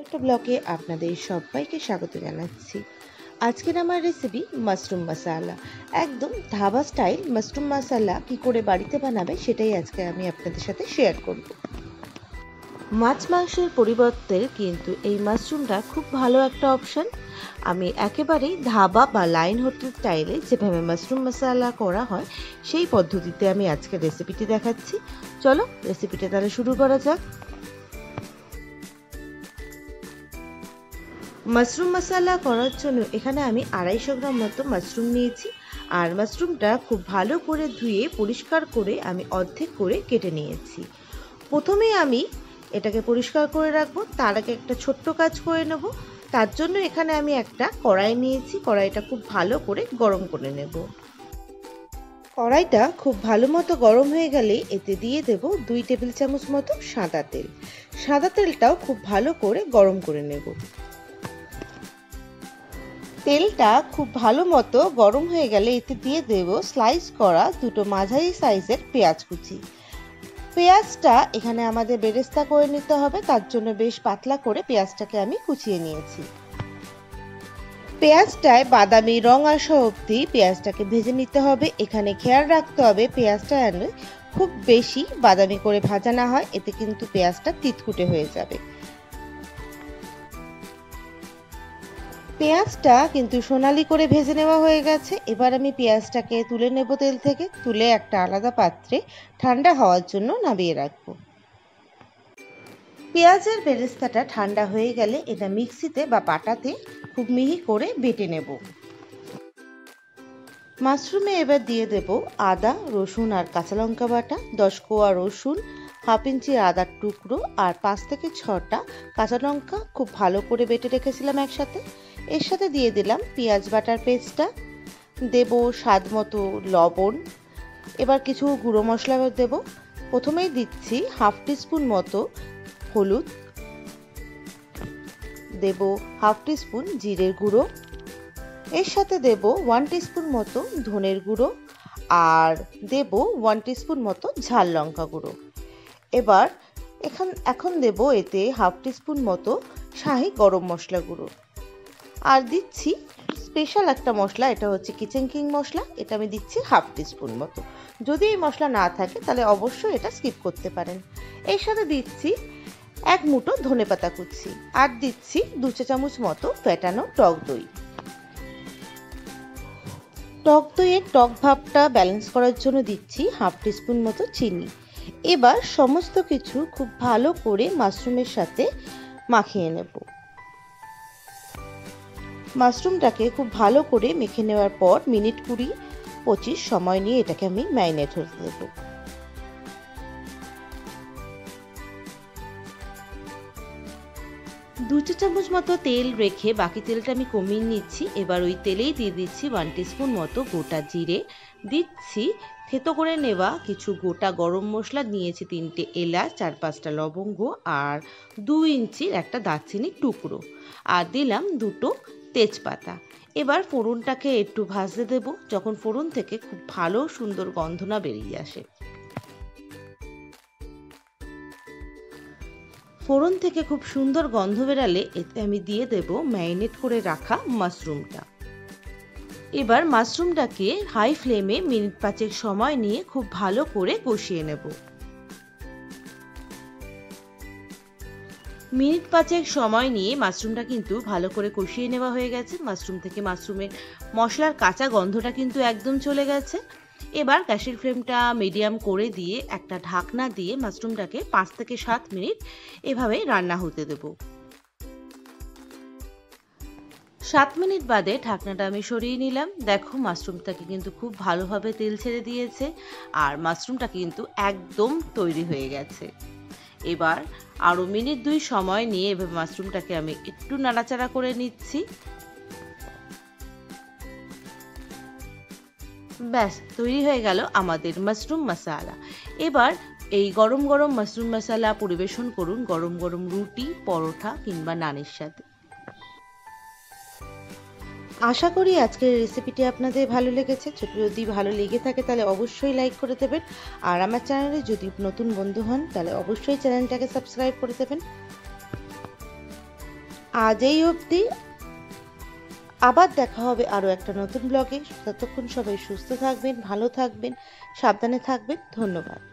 একটা ব্লগে আপনাদের সবাইকে স্বাগত জানাচ্ছি। আজকের আমার রেসিপি মাশরুম মশালা, একদম ধাবা স্টাইল মাশরুম মশালা কি করে বাড়িতে বানাবে সেটাই আজকে আমি আপনাদের সাথে শেয়ার করব। মাছ মাংসের পরিবর্তে কিন্তু এই মাশরুমটা খুব ভালো একটা অপশন। আমি একেবারেই ধাবা বা লাইন হোটেল স্টাইলে যেভাবে মাশরুম মশালা করা হয় সেই পদ্ধতিতে আমি আজকে রেসিপিটি দেখাচ্ছি। চলো রেসিপিটা তাহলে শুরু করা যাক। মাশরুম মশালা করার জন্য এখানে আমি 250 গ্রাম মতো মাশরুম নিয়েছি, আর মাশরুমটা খুব ভালো করে ধুয়ে পরিষ্কার করে আমি অর্ধেক করে কেটে নিয়েছি। প্রথমে আমি এটাকে পরিষ্কার করে রাখবো, তার আগে একটা ছোট্ট কাজ করে নেব। তার জন্য এখানে আমি একটা কড়াই নিয়েছি, কড়াইটা খুব ভালো করে গরম করে নেব। কড়াইটা খুব ভালো মতো গরম হয়ে গেলে এতে দিয়ে দেব 2 টেবিল চামচ মতো সাদা তেল। সাদা তেলটাও খুব ভালো করে গরম করে নেব। তেলটা খুব ভালো মতো গরম হয়ে গেলে এতে দিয়ে দেব স্লাইস করা দুটো মাঝারি সাইজের পেঁয়াজ কুচি। পেঁয়াজটা এখানে আমাদের বেরেস্তা করে নিতে হবে, তার জন্য বেশ পাতলা করে পেঁয়াজটাকে আমি কুচিয়ে নিয়েছি। পেঁয়াজটায় বাদামি রং আসা অবধি পেঁয়াজটাকে ভেজে নিতে হবে। এখানে খেয়াল রাখতে হবে পেঁয়াজটা যেন খুব বেশি বাদামি করে ভাজা না হয়, এতে কিন্তু পেঁয়াজটা তিতকুটে হয়ে যাবে। পেঁয়াজটা কিন্তু সোনালি করে ভেজে নেওয়া হয়ে গেছে। এবার আমি পেঁয়াজটাকে তুলে নেব তেল থেকে, তুলে একটা আলাদা পাত্রে ঠান্ডা হওয়ার জন্য নামিয়ে রাখবো। পেঁয়াজের বেরেস্তাটা ঠান্ডা হয়ে গেলে এটা মিক্সিতে বা পাটাতে খুব মিহি করে বেটে নেব। মাশরুমে এবার দিয়ে দেব আদা, রসুন আর কাঁচা লঙ্কা বাটা, 10 কোয়া রসুন, হাফ ইঞ্চি আদার টুকরো আর 5 থেকে 6টা কাঁচা লঙ্কা খুব ভালো করে বেটে রেখেছিলাম একসাথে। এর সাথে দিয়ে দিলাম পেঁয়াজ বাটার পেস্টটা, দেব স্বাদ মতো লবণ। এবার কিছু গুঁড়ো মশলা দেব। প্রথমেই দিচ্ছি হাফ টিস্পুন মতো হলুদ, দেব হাফ টিস্পুন জিরের গুঁড়ো, এর সাথে দেব 1 টিস্পুন মতো ধনের গুঁড়ো আর দেব 1 টিস্পুন মতো ঝাল লঙ্কা গুঁড়ো। এবার এখন দেব এতে হাফ টিস্পুন মতো শাহি গরম মশলা গুঁড়ো, আর দিচ্ছি স্পেশাল একটা মশলা, এটা হচ্ছে কিচেন কিং মশলা, এটা আমি দিচ্ছি হাফ টিস্পুন মতো। যদি এই মশলা না থাকে তাহলে অবশ্যই এটা স্কিপ করতে পারেন। এর সাথে দিচ্ছি 1 মুঠো ধনেপাতা কুচি আর দিচ্ছি 2 চা চামচ মতো ফেটানো টক দই। টক দইয়ের টক ভাবটা ব্যালেন্স করার জন্য দিচ্ছি হাফ টিস্পুন মতো চিনি। এবার সমস্ত কিছু খুব ভালো করে মাশরুমের সাথে মাখিয়ে নেব। মাশরুমটাকে খুব ভালো করে মেখে নেওয়ার পর মিনিট 20-25 সময় নিয়ে এটাকে আমি ম্যারিনেট হতে দেব। দু চা চামচ মতো তেল রেখে বাকি তেলটা আমি কমিয়ে নিচ্ছি। এবার ওই তেলেই দিয়ে দিচ্ছি 1 টিস্পুন মতো গোটা জিরে, দিচ্ছি থেতো করে নেওয়া কিছু গোটা গরম মশলা, নিয়েছি 3টে এলাচ, 4-5টা লবঙ্গ আর 2 ইঞ্চির একটা দারচিনির টুকরো, আর দিলাম 2টো তেজপাতা। এবার ফোড়নটাকে একটু ভাজতে দেব, যখন ফোড়ন থেকে খুব ভালো সুন্দর গন্ধ না বেরিয়ে আসে। ফোড়ন থেকে খুব সুন্দর গন্ধ বেরালে এতে আমি দিয়ে দেব ম্যারিনেট করে রাখা মাশরুমটা। এবার মাশরুমটাকে হাই ফ্লেমে মিনিট 5 সময় নিয়ে খুব ভালো করে কষিয়ে নেব। মিনিট 5 সময় নিয়ে মাশরুমটা কিন্তু ভালো করে কষিয়ে নেওয়া হয়ে গেছে। মাশরুম থেকে মাশরুমের মশলার কাঁচা গন্ধটা কিন্তু একদম চলে গেছে। এবার গ্যাসের ফ্লেমটা মিডিয়াম করে দিয়ে একটা ঢাকনা দিয়ে মাশরুমটাকে 5 থেকে 7 মিনিট এভাবে রান্না হতে দেব। 7 মিনিট বাদে ঢাকনাটা আমি সরিয়ে নিলাম। দেখো মাশরুমটাকে কিন্তু খুব ভালোভাবে তেল ছেড়ে দিয়েছে আর মাশরুমটা কিন্তু একদম তৈরি হয়ে গেছে। এবার আরও মিনিট 2 সময় নিয়ে এভাবে মাশরুমটাকে আমি একটু নাড়াচাড়া করে নিচ্ছি। ব্যাস তৈরি হয়ে গেল আমাদের মাশরুম মশালা। এবার এই গরম গরম মাশরুম মশালা পরিবেশন করুন গরম গরম রুটি, পরোটা কিংবা নানের সাথে। আশা করি আজকের রেসিপিটি আপনাদের ভালো লেগেছে। যদি ভালো লেগে থাকে তাহলে অবশ্যই লাইক করে দেবেন, আর আমার চ্যানেলে যদি নতুন বন্ধু হন তাহলে অবশ্যই চ্যানেলটাকে সাবস্ক্রাইব করে দেবেন। আজ এই অবধি, আবার দেখা হবে আরও একটা নতুন ব্লগে। ততক্ষণ সবাই সুস্থ থাকবেন, ভালো থাকবেন, সাবধানে থাকবেন। ধন্যবাদ।